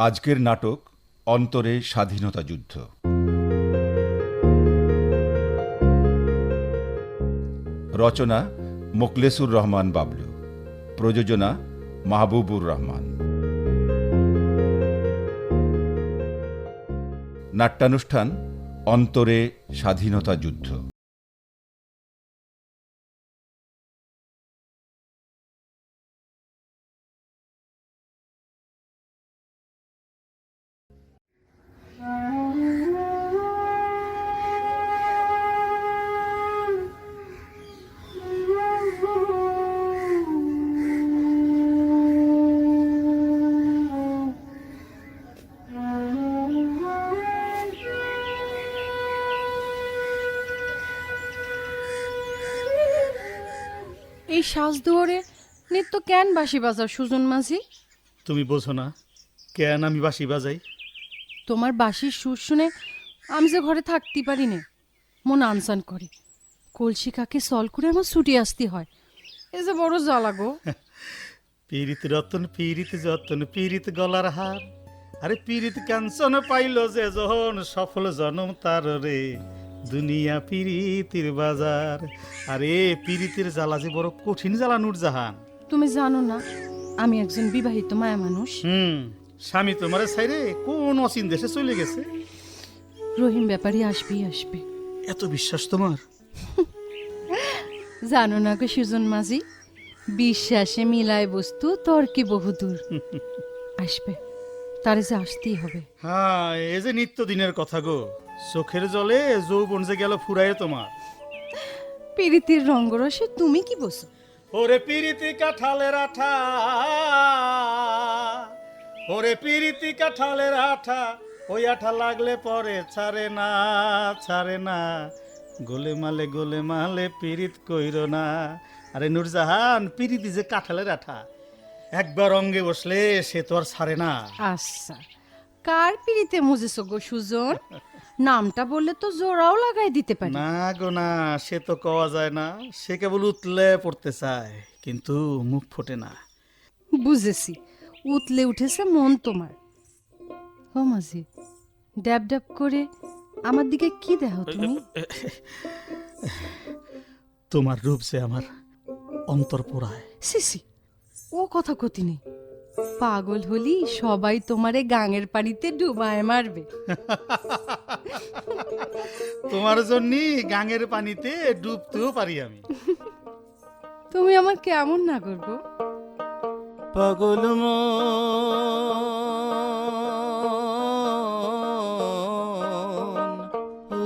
আজকের নাটক অন্তরে স্বাধীনতা যুদ্ধ। রচনা মোখলেসুর রহমান বাবলু, প্রযোজনা মাহবুবুর রহমান। নাট্যানুষ্ঠান অন্তরে স্বাধীনতা যুদ্ধ। এই সাজদুয়ারে নিত্য কেন বাঁশি বাজাও সুজন মাঝি? তুমি বোঝো না কেন আমি বাঁশি বাজাই? তোমার বাঁশির সুর শুনে আমি যে ঘরে থাকতে পারি না, মন আনসান করে। কলসি কাকে সল করে আমার ছুটি আসতে হয়, এ যে বড় জ্বালা গো। পীড়িত রতন পীড়িত যতন পীড়িত গলার হার, আরে পীড়িত কাঞ্চন পাইল যে যখন সফল জনম তার রে, দুনিয়া পীড়িতির বাজার। আরে পীড়িতের জ্বালা যে বড় কঠিন জ্বালা নূরজাহান। তুমি জানো না আমি একজন বিবাহিত মায়া মানুষ। স্বামী তোমারে ছাইরে কোন অচিন দেশে চলে গেছে। রহিম ব্যাপারী আসবেই আসবে। এত বিশ্বাস তোমার? জানো না গো সুজন মাঝি, বিশ্বাসে মিলায় বস্তু তর্কে বহুদূর। আসবে, তারে যে আসতেই হবে। হ্যাঁ, এ যে নিত্যদিনের কথা গো। চোখের জলে যৌবন যে গেল ফুরায় তোমার। প্রীতির রঙ্গরসে তুমি কি বসো? ওরে পীড়িতি কাঁঠালের আঠা, ওরে পীড়িতি কাঁঠালের আঠা, ওই আঠা লাগলে পরে ছাড়ে না, ছাড়ে না। গোলে মালে পীড়িত কইর না। আরে নূরজাহান, পীড়িতি যে কাঁঠালের আঠা, একবার অঙ্গে বসলে সে তো আর ছাড়ে না। আচ্ছা, কার পিড়িতে মুজেছো গো সুজন? নামটা বললে তো জোড়াও লাগাই দিতে পারি। না গো না, সে তো কওয়া যায় না। সে কেবল উতলে পড়তে চায়, কিন্তু মুখ ফোটে না। বুঝেছি, উতলে উঠেছে মন তোমার। ও মাঝি, ড্যাব ড্যাব করে আমার দিকে কি দেখো তুমি? তোমার রূপ যে আমার অন্তর পোড়ায়। সিসি, ও কথা কতি নেই। পাগল হলি সবাই তোমারে গাঙের পানিতে ডুবায় মারবে। তোমার জন্য গাঙের পানিতে ডুবতেও পারি আমি। তুমি আমার কেমন না করবো? পাগল ও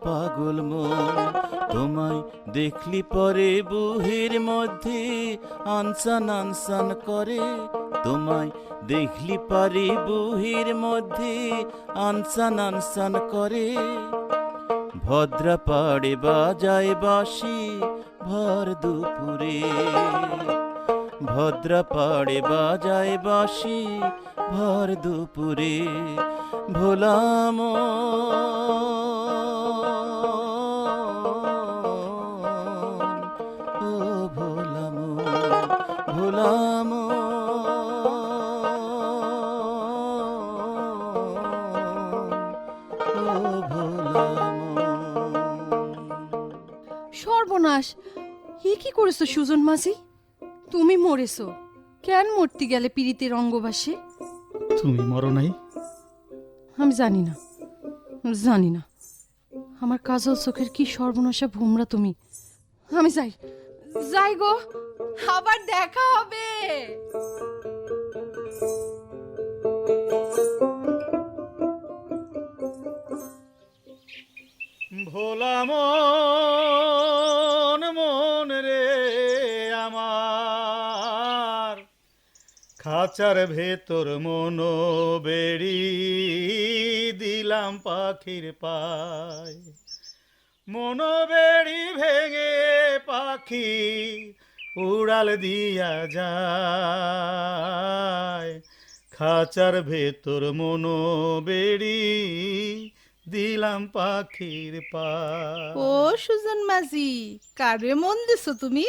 পাগল মন, তোমায় দেখলি পরে বুহের মধ্যে আনসান আনসান করে। তোমায় দেখলি পারে বুহের মধ্যে আনসান আনসান করে। ভদ্রা পাড়ে বাজায় বাঁশি ভর দুপুরে, ভদ্রা পাড়ে বাজায় বাঁশি ভর দুপুরে। ভোলাম ও ভোলাম, ভোলাম ও ভোলাম। সর্বনাশ, এ কি করেছো সুজন মাঝি? তুমি মরেছো কেন? মরতে গেলে পীড়িতের অঙ্গবাসে? তুমি মরো নাই? আমি জানি না, জানি না। আমার কাজল চোখের কি সর্বনাশা ভোমরা তুমি। আমি যাই, যাই গো, আবার দেখা হবে। ভোলা মন, মন রে আমার, খাঁচার ভেতর মন বেড়ি দিলাম পাখির পায়। মন বেড়ি ভেঙে পাখি উড়াল দিয়া যায়। খাঁচার ভেতর মন বেড়ি দিলাম পাখির পায়। ও সুজন মাঝি, কারে মন দিছো তুমি?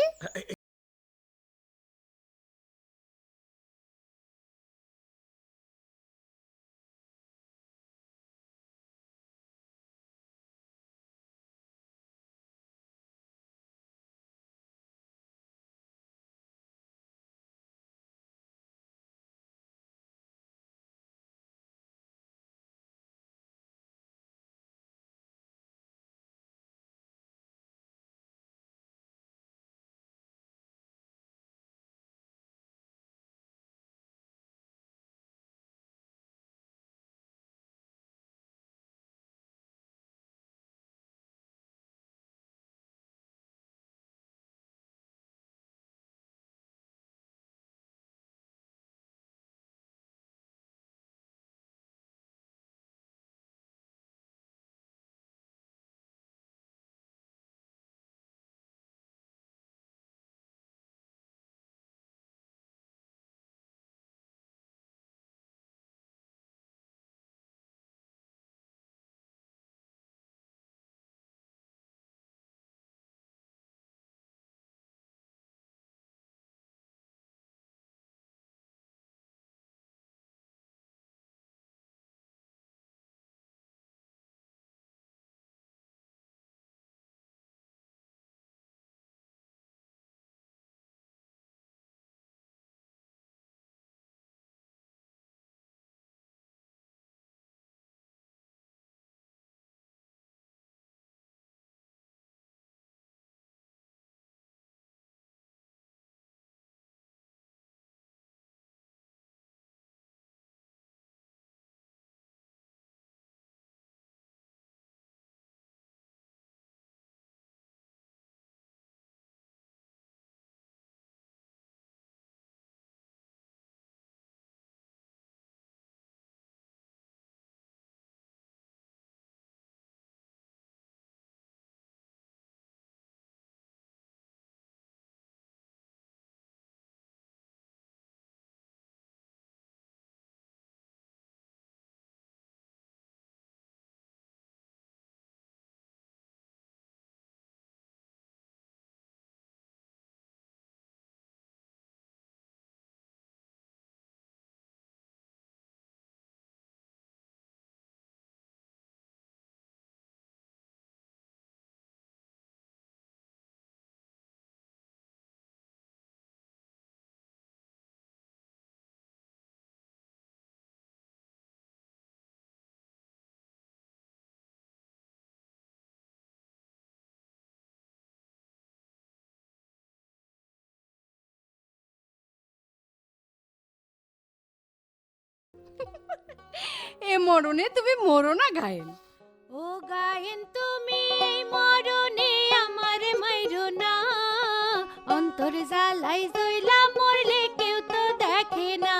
এ মরণে তুমি মরো না গায়েন। ও গায়েন তুমি এই মরণে আমার মাইরো না, অন্তর জ্বালাই জইলা মরলে কেউ তো দেখে না।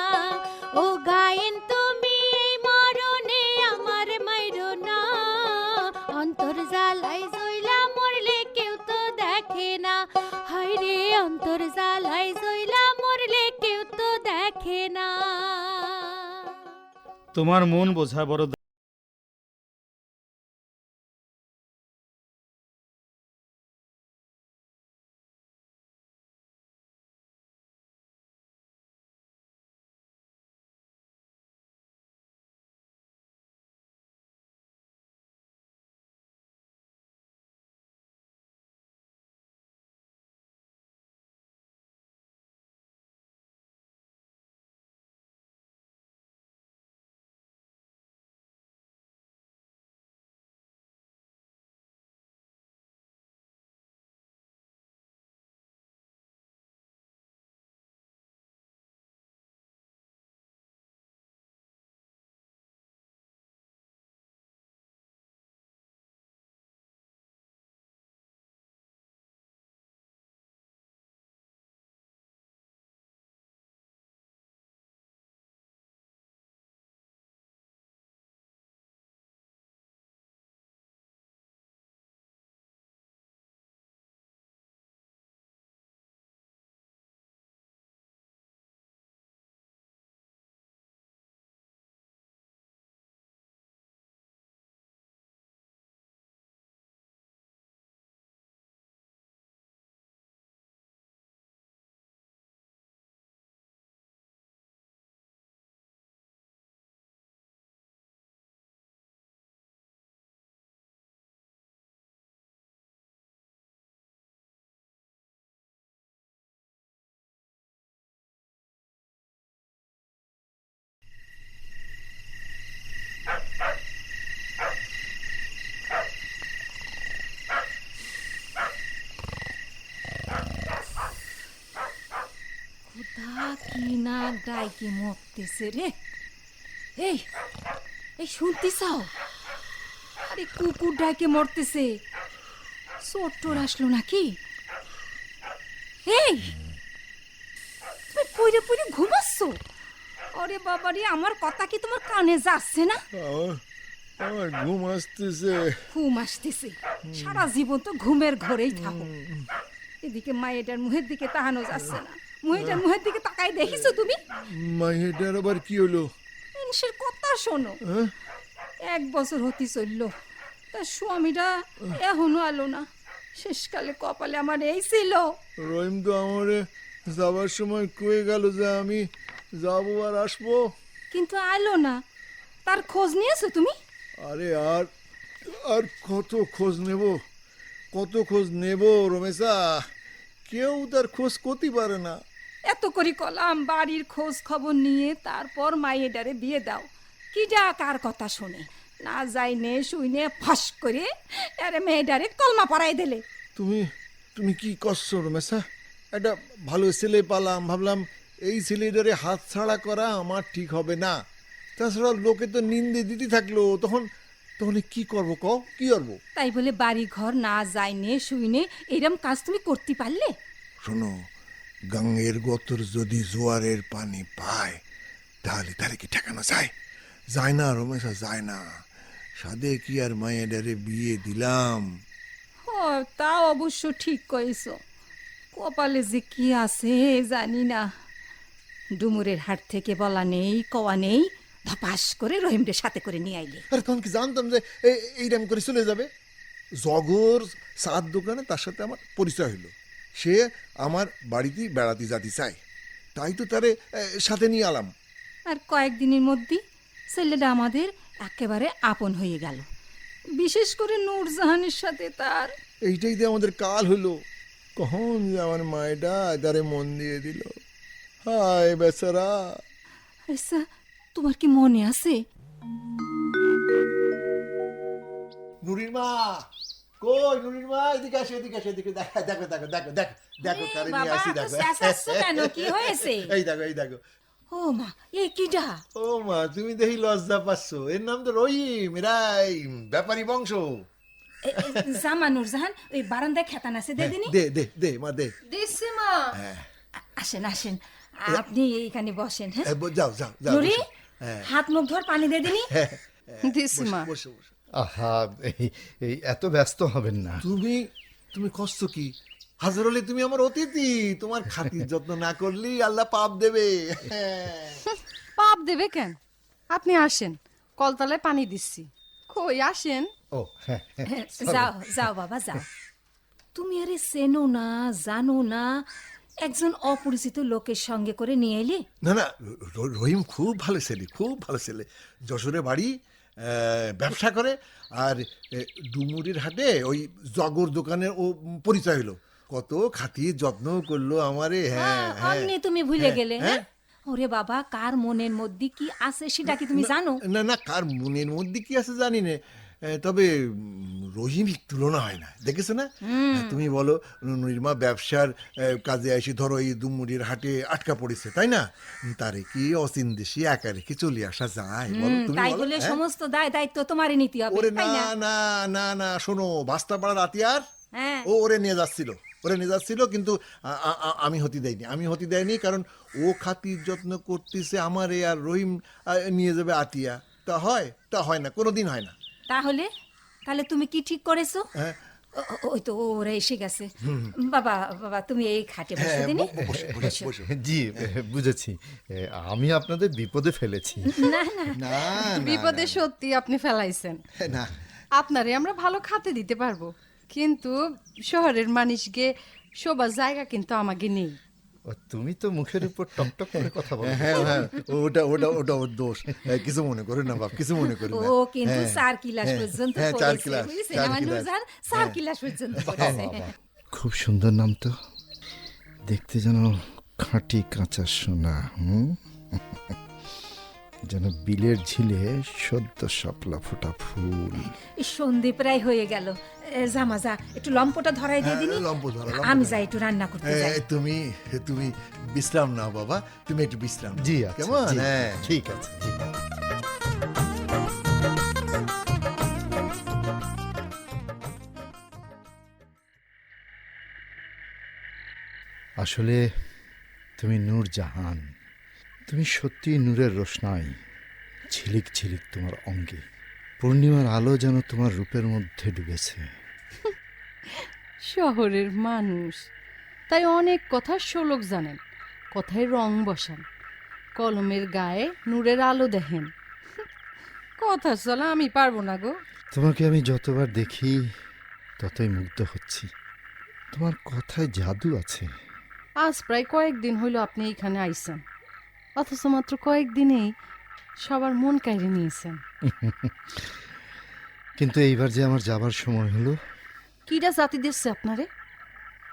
ও গায়েন তুমি এই মরণে আমার মাইরো না, অন্তর জ্বালাই জইলা মরলে কেউ তো দেখে না। হায় রে অন্তর জ্বালাই জইলা মরলে কেউ তো দেখে না। তোমার মন বোঝা বড় কি না ডাইকে মরতেছে রে। এই এই শুনতেছাও? আরে কুকুর ডাইকে মরতেছে। চোর আসলো নাকি? এই তুমি পইরে পইরে ঘুমাচ্ছ? ওরে বাবারে, আমার কথা কি তোমার কানে যাচ্ছে না? আমার ঘুম আসতেছে। ঘুম আসতেছে? সারা জীবন তো ঘুমের ঘরেই থাকো। এদিকে মায়েটার মুখের দিকে তাকানো যাচ্ছে না। মুহেটার মুহের দিকে তাকাই দেখিছো তুমি? মাইটার আবার কি হলো? মানুষের কথা শোনো। 1 বছর হতে চললো, তার স্বামীটা এখনো আলো না। শেষকালে কপালে আমার এই ছিল। রহিম তো আমারে যাবার সময় কয়ে গেল যে আমি যাবো আর আসবো, কিন্তু আলো না। তার খোঁজ নিয়েছো তুমি? আরে আর আর কত খোঁজ নেব, কত খোঁজ নেব রমেশা, কেউ তার খোঁজ করতে পারে না। এত করে কলাম বাড়ির খোঁজ খবর নিয়ে তারপর মাইয়েডারে বিয়ে দাও। কিডা কার কথা শোনে? না যাইনে শুইনে ফাঁস করে আরে মেয়েডারে কলমা পড়াই দিলে। তুমি তুমি কি করছো রমেশা? একটা ভালো ছেলে পালাম, ভাবলাম এই ছেলেটারে হাত ছাড়া করা আমার ঠিক হবে না। তাছাড়া লোকে তো নিন্দে দিতে থাকলো, তখন তখন কি করবো কও, কি করবো? তাই বলে বাড়ি ঘর না যাইনে শুইনে এরম কাজ তুমি করতে পারলে? শোনো, গঙ্গের গতর যদি জোয়ারের পানি পায় তাহলে তারে কি ঠেকানো যায়? যায় না রমেশা, যায় না। সাদে কি আর মায়েডারে বিয়ে দিলাম। ও তা অবশ্য ঠিক কইছো। কপালে যে কি আছে জানি না। ডুমুরের হাট থেকে বলা নেই কওয়া নেই, ধপাস করে রহিমদের সাথে করে নিয়ে আইলে। আরে তখন কি জানতাম যে এইরকম করে চলে যাবে? জগর সাত দোকানে তার সাথে আমার পরিচয় হলো। সে আমার বাড়িতেই বেড়াতে যেতে চায়, তাই তো তারে সাথে নিয়ে আলাম। আর কয়েকদিনের মধ্যেই ছেলেটা আমাদের একেবারে আপন হয়ে গেল। বিশেষ করে নূরজাহানের সাথে তার। এইটাই তো আমাদের কাল হলো। কখন যে আমার মায়েটা তারে মন দিয়ে দিল। হায় বেচারা। আচ্ছা, তোমার কি মনে আছে? নুরির মা কই? নুরির মা এদিকে আসো, এদিকে আসো, এদিকে দেখো দেখো দেখো দেখো দেখো দেখো কারে নিয়ে আসি, দেখো। কেন, কি হয়েছে? এই দেখো, এই দেখো। ও মা এ কিডা? ও মা, তুমি দেখি লজ্জা পাচ্ছ। এর নাম তো রহিম, এরাই ব্যাপারী বংশ। জামা নুরজাহান ওই বারান্দায় খেতান আছে দে দিনি। দে দে দে মা দে। দিচ্ছি মা। আসেন আসেন আপনি এইখানে বসেন। হ্যাঁ যাও যাও যাও। নুরি বসো। হ্যাঁ। হাত মুখ ধর পানি দে দিনি। দিচ্ছি মা। বসো বসো। আহা, এই এত ব্যস্ত হবেন না। তুমি তুমি কষ্ট কি? হাজার হলে তুমি আমার অতিথি, তোমার খাতির যত্ন না করলি আল্লাহ পাপ দেবে। পাপ দেবে কেন? আপনি আসেন, কলতলায় পানি দিচ্ছি। কই আসেন। ও হ্যাঁ, যাও যাও বাবা যাও। তুমি আরে চেনো না জানো না, একজন অপরিচিত লোকের সঙ্গে করে নিয়ে এলে। না না, রহিম খুব ভালো ছেলে, খুব ভালো ছেলে। যশোরে বাড়ি, ব্যবসা করে। আর ডুমুরির হাটে ওই জগর দোকানে ও পরিচয় হলো। কত খাতির যত্ন করলো আমারে। হ্যাঁ হ্যাঁ। অমনি তুমি ভুলে গেলে। হ্যাঁ ওরে বাবা, কার মনের মধ্যে কি আছে সেটা কি তুমি জানো? না না, কার মনের মধ্যে কি আছে জানি না, তবে রহিমের তুলনা হয় না, দেখেছো না? তুমি বলো, নির্মা ব্যবসার কাজে আসি ধরো এই ডুমুরির হাটে আটকা পড়েছে, তাই না? তারে কি অচিন দেশি একা রেখে চলে আসা যায়? বলো তুমি তাই বলো, বলে হ্যাঁ? সমস্ত দায়িত্ব তোমারই নিতে হবে, ওরে তাই না না? না না না, শোনো, বাস্তাপাড়ার আতিয়ার হ্যাঁ ও ওরে নিয়ে যাচ্ছিল, কিন্তু আমি হতে দেয়নি, কারণ ও খাতির যত্ন করতেছে আমারে, আর রহিম নিয়ে যাবে আতিয়া। তা হয় না, কোনোদিন হয় না। তাহলে তুমি কি ঠিক করেছো? হ্যাঁ। ওই তো ওরা এসে গেছে। বাবা বাবা তুমি এই খাটে বসে হ্যাঁ, দিনি। বসো। জি বুঝেছি। আমি আপনাদের বিপদে ফেলেছি। না না না না, বিপদে সত্যি আপনি ফেলাইছেন। না আপনারে আমরা ভালো খাতে দিতে পারবো, কিন্তু শহরের মানুষকে শোবার জায়গা কিন্তু আমাকে নেই। ও, তুমি তো মুখের উপর টকটক করে কথা বলো। হ্যাঁ হ্যাঁ, ওটা ওর দোষ। কিছু মনে করে না বাপ, কিছু মনে করে না। ও কিন্তু হ্যাঁ, 4 ক্লাস হ্যাঁ, পর্যন্ত হ্যাঁ, 4 পড়েছে, ক্লাস, বুঝছেন? 4 আমার ক্লাস। নুরজাহান 4 ক্লাস পর্যন্ত পড়েছে। খুব সুন্দর নাম তো, দেখতে যেন খাঁটি কাঁচা সোনা। যেন বিলের ঝিলে সদ্য শাপলা ফোটা ফুল। সন্ধে প্রায় হয়ে গেল। জামা যা একটু লম্পটা ধরাই দিয়ে দিনি। লম্প ধরো, আমি যাই একটু রান্না করতে যাই। তুমি বিশ্রাম নাও বাবা, তুমি একটু বিশ্রাম নাও। জি আচ্ছা, কেমন? জি, হ্যাঁ ঠিক আছে, জি। আসলে তুমি নূরজাহান, তুমি সত্যি নূরের রোশনাই। ঝিলিক ঝিলিক তোমার অঙ্গে, পূর্ণিমার আলো যেন তোমার রূপের মধ্যে ডুবেছে। শহরের মানুষ তাই অনেক কথা শোলক জানেন, কথায় রং বসান, কলমের গায়ে নূরের আলো দেখেন। কথা চলা আমি পারবো না গো। তোমাকে আমি যতবার দেখি ততই মুগ্ধ হচ্ছি। তোমার কথায় জাদু আছে। আজ প্রায় কয়েকদিন হইল আপনি এইখানে আইছেন, অথচ মাত্র কয়েকদিনেই সবার মন কাইড়ে নিয়েছেন। কিন্তু এইবার যে আমার যাবার সময় হলো। কিরা জাতি দিচ্ছে আপনারে?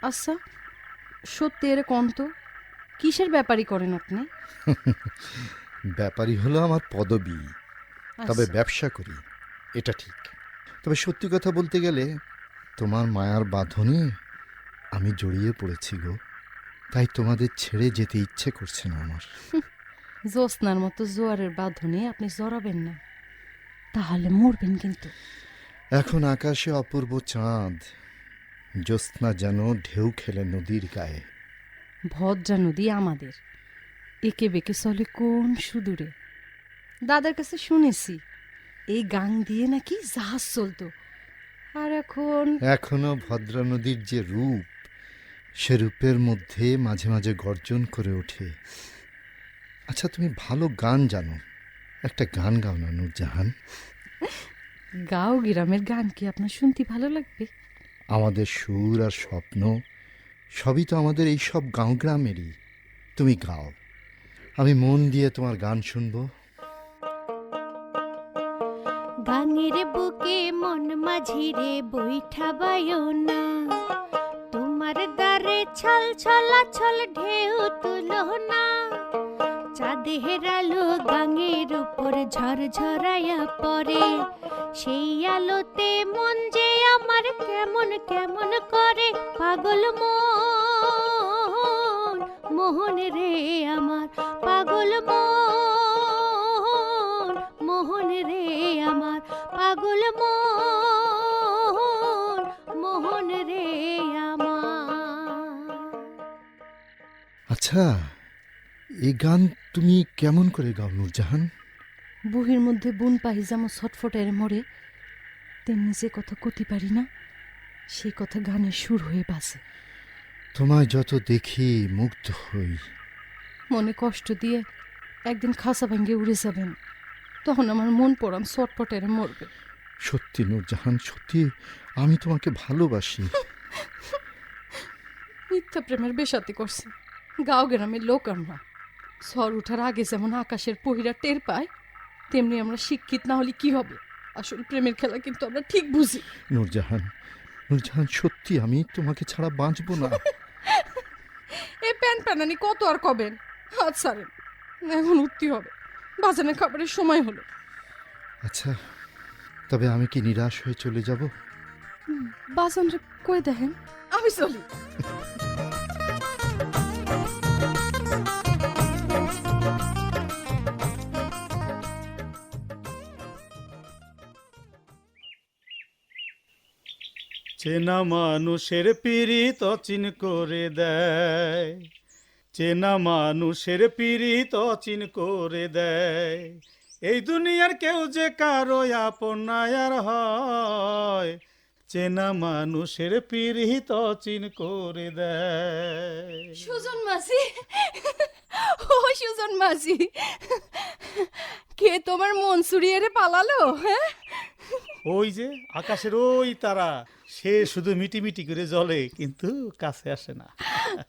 আচ্ছা সত্যি এর কন্ত কিসের ব্যাপারই করেন আপনি? ব্যাপারই হলো আমার পদবী, তবে আচ্ছা। ব্যবসা করি, এটা ঠিক। তবে সত্যি কথা বলতে গেলে তোমার মায়ার বাঁধনে আমি জড়িয়ে পড়েছি গো। তাই তোমাদের ছেড়ে যেতে ইচ্ছে করছে না আমার। জ্যোৎস্নার মতো জোয়ারের বাঁধনে আপনি জড়াবেন না, তাহলে মরবেন কিন্তু। এখন আকাশে অপূর্ব চাঁদ, জ্যোৎস্না যেন ঢেউ খেলে নদীর গায়ে। ভদ্রা নদী আমাদের, একে বেঁকে চলে কোন সুদূরে। দাদার কাছে শুনেছি এই গাং দিয়ে নাকি জাহাজ চলতো, আর এখনো ভদ্রা নদীর যে রূপ, সে রূপের মধ্যে মাঝে মাঝে গর্জন করে ওঠে। আচ্ছা তুমি ভালো গান জানো, একটা গান গাও না নূরজাহান। গাঁও গ্রামের গান কি আপনার শুনতে ভালো লাগবে? আমাদের সুর আর স্বপ্ন সবই তো আমাদের এই সব গাঁও গ্রামেরই। তুমি গাও, আমি মন দিয়ে তোমার গান শুনবো। গাঙের বুকে মন মাঝিরে বৈঠা বায়ো না, তোমার দ্বারে ছল ছলাছল ঢেউ তুলো না। চাঁদের আলো গাঙের উপর ঝরঝরাইয়া পড়ে, সেই আলোতে মন যে আমার কেমন কেমন করে। পাগল মন মোহন রে আমার পাগল মন, মোহন রে আমার পাগল মন, মোহন রে আমার। আচ্ছা, এই গান তুমি কেমন করে গাও নূরজাহান? বুহির মধ্যে বুন পাহি যেমন ছটফটায় মরে, তেমনি যে কথা কতি পারি না, সেই কথা গানের সুর হয়ে বাজে। তোমায় যত দেখি মুগ্ধ হই। মনে কষ্ট দিয়ে একদিন খাসা ভেঙে উড়ে যাবেন, তখন আমার মন পড়াম ছটফটায় মরবে। সত্যি নূরজাহান, সত্যি আমি তোমাকে ভালোবাসি। মিথ্যা প্রেমের বেশাতি করছে গাঁও গ্রামের লোক। আমরা ঝড় ওঠার আগে যেমন আকাশের পহিরা টের পাই, তেমনি আমরা শিক্ষিত না হলে কি হবে? আসল প্রেমের খেলা কিন্তু আমরা ঠিক বুঝি। নূরজাহান, নূরজাহান, সত্যি আমি তোমাকে ছাড়া বাঁচবো না। এই প্যান প্যানানি কত আর কবেন? হাত ছাড়েন, এখন উঠতে হবে, বাজানের খাবারের সময় হলো। আচ্ছা, তবে আমি কি নিরাশ হয়ে চলে যাব? বাজান রে কই দেখেন, আমি চলি। চেনা মানুষের পিরিত অচিন করে দেয়, চেনা মানুষের পিরিত অচিন করে দেয়। এই দুনিয়ার কেউ যে কারো আপন আর হয়, চেনা মানুষের পিরিত অচিন করে দেয়। সুজন মাসি, ও সুজন মাসি, কে তোমার মন চুরিয়ে রে পালালো? হ্যাঁ, ওই যে আকাশের ওই তারা, সে শুধু মিটিমিটি করে জ্বলে, কিন্তু কাছে আসে না।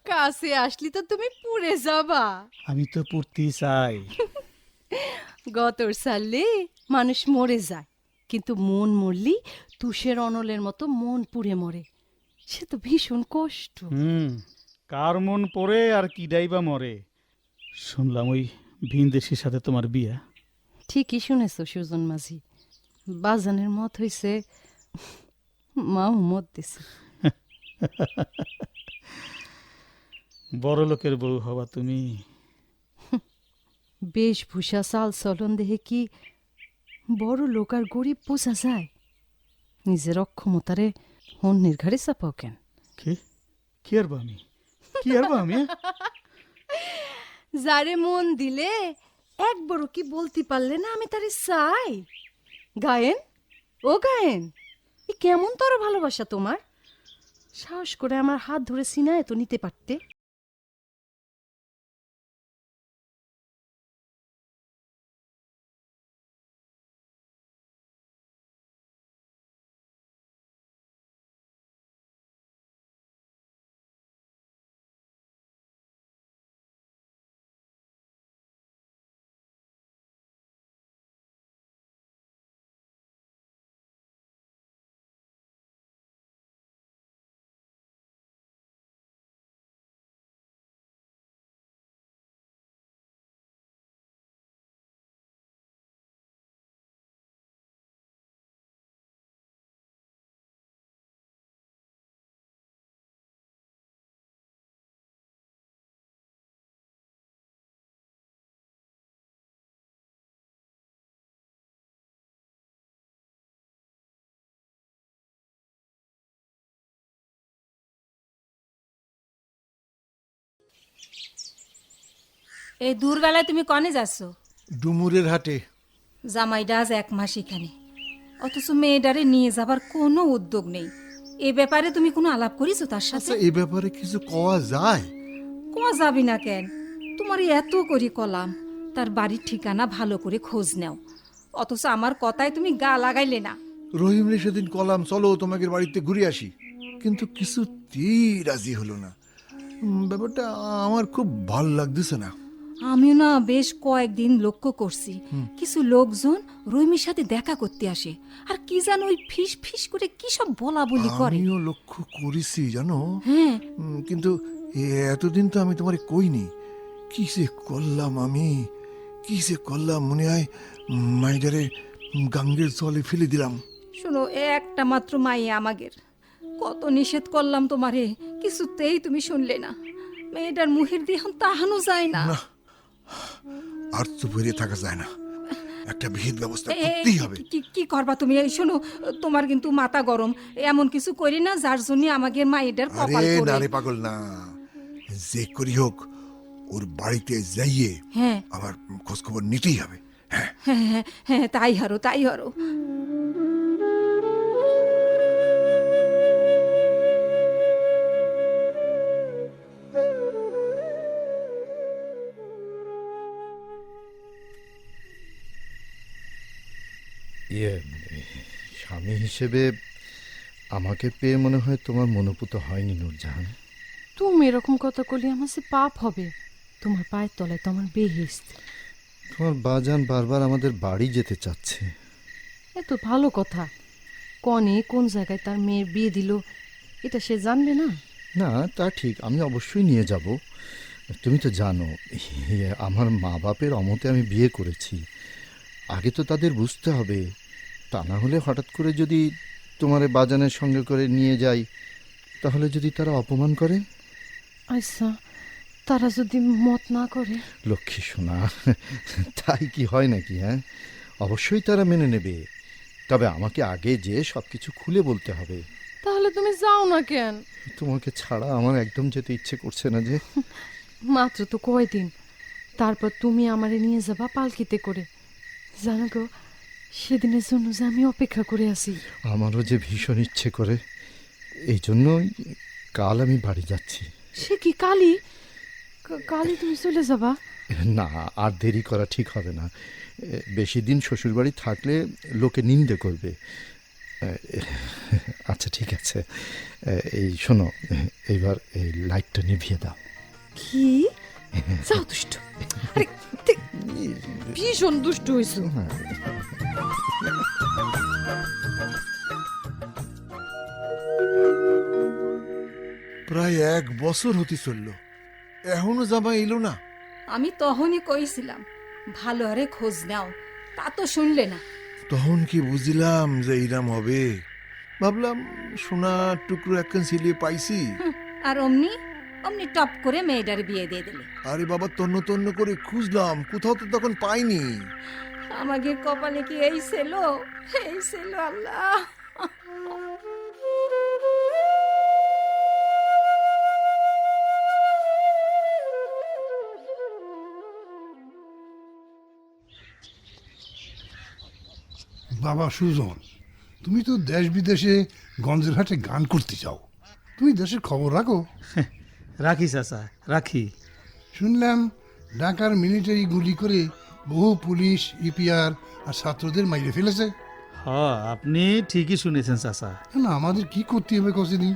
কাছে আসলি তো তুমি পুড়ে যাবা। আমি তো পড়তে চাই। গতর সালে মানুষ মরে যায়, কিন্তু মন মরলি তুষের অনলের মতো মন পুড়ে মরে। সে তো ভীষণ কষ্ট। কার মন পড়ে আর কি ডাইবা মরে। শুনলাম ওই ভিনদেশির সাথে তোমার বিয়া। ঠিকই শুনেছ সুজন মাঝি, বাজানের মত হইছে, মাও মত দিছে। বড় লোকের বউ হবা তুমি। বেশভূষা চাল চলন দেহে কি বড় লোক আর গরিব বোঝা যায়? নিজের অক্ষমতারে অন্যের ঘাড়ে চাপাও কেন? কি আর আমি, কি আর আমি? যারে মন দিলে একবারও কি বলতে পারলে না আমি তারে চাই? গায়েন, ও গায়েন, এ কেমন তোর ভালোবাসা তোমার? সাহস করে আমার হাত ধরে সিনায় তো নিতে পারতে। এই দূরবেলায় তুমি কনে যাচ্ছ? ডুমুরের হাটে। জামাইডা আজ 1 মাস এখানে, অথচ মেয়েটারে নিয়ে যাবার কোনো উদ্যোগ নেই। এ ব্যাপারে তুমি কোনো আলাপ করিছো তার সাথে? আচ্ছা, এই ব্যাপারে কিছু কওয়া যায়? কোয়া যাবি না কেন? তোমারই এত করি কলাম তার বাড়ির ঠিকানা ভালো করে খোঁজ নাও, অথচ আমার কথায় তুমি গা লাগাইলে না। রহিমরে সেদিন কলাম চলো তোমাকে বাড়িতে ঘুরে আসি, কিন্তু কিছুতেই রাজি হলো না। ব্যাপারটা আমার খুব ভালো লাগতেছে না। আমিও না বেশ কয়েকদিন লক্ষ্য করছি, কিছু লোকজন রহিমের সাথে দেখা করতে আসে, আর কি জানো ওই ফিস ফিস করে কি সব বলা বলি করে। আমিও লক্ষ্য করেছি জানো। হ্যাঁ, কিন্তু এতদিন তো আমি তোমারে কইনি। কি যে করলাম আমি, কি যে করলাম, মনে হয় মাইডারে গাঙ্গের জলে ফেলে দিলাম। শোনো, একটা মাত্র মাই আমাগের, কত নিষেধ করলাম তোমারে, কিছুতেই তুমি শুনলে না। মেয়েটার মুখের দিয়ে এখন তাহানো যায় না। না, আর তো বেরিয়ে থাকা যায় না, একটা বিহিত ব্যবস্থা করতেই হবে। কি করবা তুমি? এই শোনো, তোমার কিন্তু মাথা গরম, এমন কিছু করি না যার জন্য আমাদের মায়েদের কপাল আরে না পড়ে। রে পাগল না, যে করি হোক ওর বাড়িতে যাইয়ে হ্যাঁ আমার খোঁজ খবর নিতেই হবে। হ্যাঁ হ্যাঁ হ্যাঁ, তাই হারো তাই হারো। স্বামী হিসেবে আমাকে পেয়ে মনে হয় তোমার মনোপুত হয়নি নূরজাহান। তুমি এরকম কথা করলে আমার সে পাপ হবে। তোমার পায়ের তলায় তো আমার বেহেশত। তোমার বাজান বারবার আমাদের বাড়ি যেতে চাচ্ছে। এ তো ভালো কথা। কনে কোন জায়গায় তার মেয়ের বিয়ে দিল এটা সে জানবে না? না তা ঠিক, আমি অবশ্যই নিয়ে যাব। তুমি তো জানো আমার মা বাপের অমতে আমি বিয়ে করেছি, আগে তো তাদের বুঝতে হবে। তা না হলে হঠাৎ করে যদি তোমার বাজানের সঙ্গে করে নিয়ে যাই, তাহলে যদি তারা অপমান করে? আচ্ছা, তারা যদি মত না করে? লক্ষ্মী সোনা, তাই কি হয় নাকি? হ্যাঁ, অবশ্যই তারা মেনে নেবে, তবে আমাকে আগে যে সব কিছু খুলে বলতে হবে। তাহলে তুমি যাও না কেন? তোমাকে ছাড়া আমার একদম যেতে ইচ্ছে করছে না যে। মাত্র তো কয়দিন, তারপর তুমি আমারে নিয়ে যাবা পালকিতে করে। জানো গো, সেদিনের জন্য যে আমি অপেক্ষা করে আছি। আমারও যে ভীষণ ইচ্ছে করে, এই জন্যই কাল আমি বাড়ি যাচ্ছি। সে কি কালই? কালই তুমি চলে যাবা? না, আর দেরি করা ঠিক হবে না। বেশি দিন শ্বশুরবাড়ি থাকলে লোকে নিন্দে করবে। আচ্ছা ঠিক আছে, এই শোনো, এইবার এই লাইটটা নিভিয়ে দাও। কি? যাও দুষ্ট। আরে, ভীষণ দুষ্ট হয়েছ। প্রায় 1 বছর হতে চলল, এখনো জামা এলো না। আমি তখনই কইছিলাম ভালো আরে খোঁজ নাও, তা তো শুনলে না। তখন কি বুঝিলাম যে ইরাম হবে? ভাবলাম সোনার টুকরো একখান ছেলে পাইছি। আর অমনি অমনি টপ করে মেয়েটার বিয়ে দিয়ে দিলে। আরে বাবা, তন্ন তন্ন করে খুঁজলাম, কোথাও তো তখন পাইনি। আমাদের কপালে কি এই ছিল? এই ছিল আল্লাহ। বাবা সুজন, তুমি তো দেশ বিদেশে গঞ্জের হাটে গান করতে যাও, তুমি দেশের খবর রাখো? রাখি চাচা, রাখি। শুনলাম ঢাকার মিলিটারি গুলি করে বহু পুলিশ, ইপিআর আর ছাত্রদের মাইরে ফেলেছে। আপনি ঠিকই শুনেছেন চাচা। না, আমাদের কি করতে হবে কতদিন?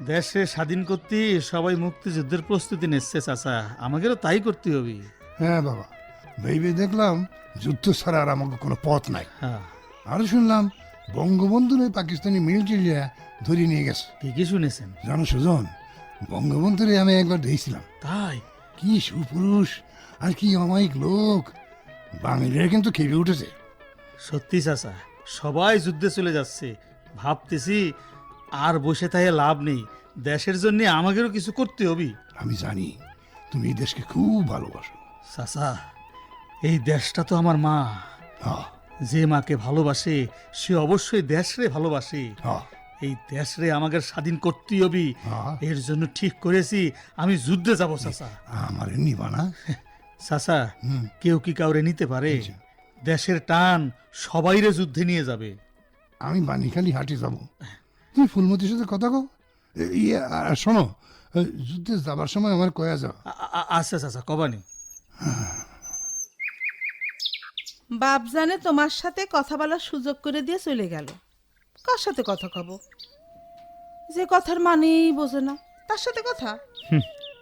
দেশে স্বাধীন করতে সবাই মুক্তিযুদ্ধের প্রস্তুতি নিচ্ছে চাচা, আমাদেরও তাই করতে হবে। হ্যাঁ বাবা, ভেবে দেখলাম যুদ্ধ ছাড়া আর আমাকে কোনো পথ নাই। হ্যাঁ, আরো শুনলাম বঙ্গবন্ধুর ওই পাকিস্তানি মিলিটারিরা ধরে নিয়ে গেছে। ঠিকই শুনেছেন। জানো সুজন, বঙ্গবন্ধুরে আমি একবার দেখছিলাম। তাই? কি সুপুরুষ আর কি অমায়িক লোক, বাঙালিরা কিন্তু খেপে উঠেছে। সত্যি চাচা, সবাই যুদ্ধে চলে যাচ্ছে, ভাবতেছি আর বসে থাকে লাভ নেই, দেশের জন্য আমাদেরও কিছু করতে হবে। আমি জানি তুমি এই দেশকে খুব ভালোবাসো। চাচা, এই দেশটা তো আমার মা। হ্যাঁ যে মাকে ভালোবাসে সে অবশ্যই দেশরে ভালোবাসে। হ্যাঁ এই দেশরে আমাদের স্বাধীন করতেই হবে। হ্যাঁ। এর জন্য ঠিক করেছি আমি যুদ্ধে যাব চাচা। আমার নিবা না? চাচা, হুম। কেউ কি কাউরে নিতে পারে? আচ্ছা। দেশের টান সবাইরে যুদ্ধে নিয়ে যাবে। আমি বানিখালি হাটে যাব, তুমি ফুলমতির সাথে কথা কও। ইয়ে, আর শোনো, যুদ্ধে যাবার সময় আমার কয়া যাও। আচ্ছা চাচা, কবানি। বাপ জানে তোমার সাথে কথা বলার সুযোগ করে দিয়ে চলে গেল। কার সাথে কথা কব? যে কথার মানেই বোঝে না তার সাথে কথা।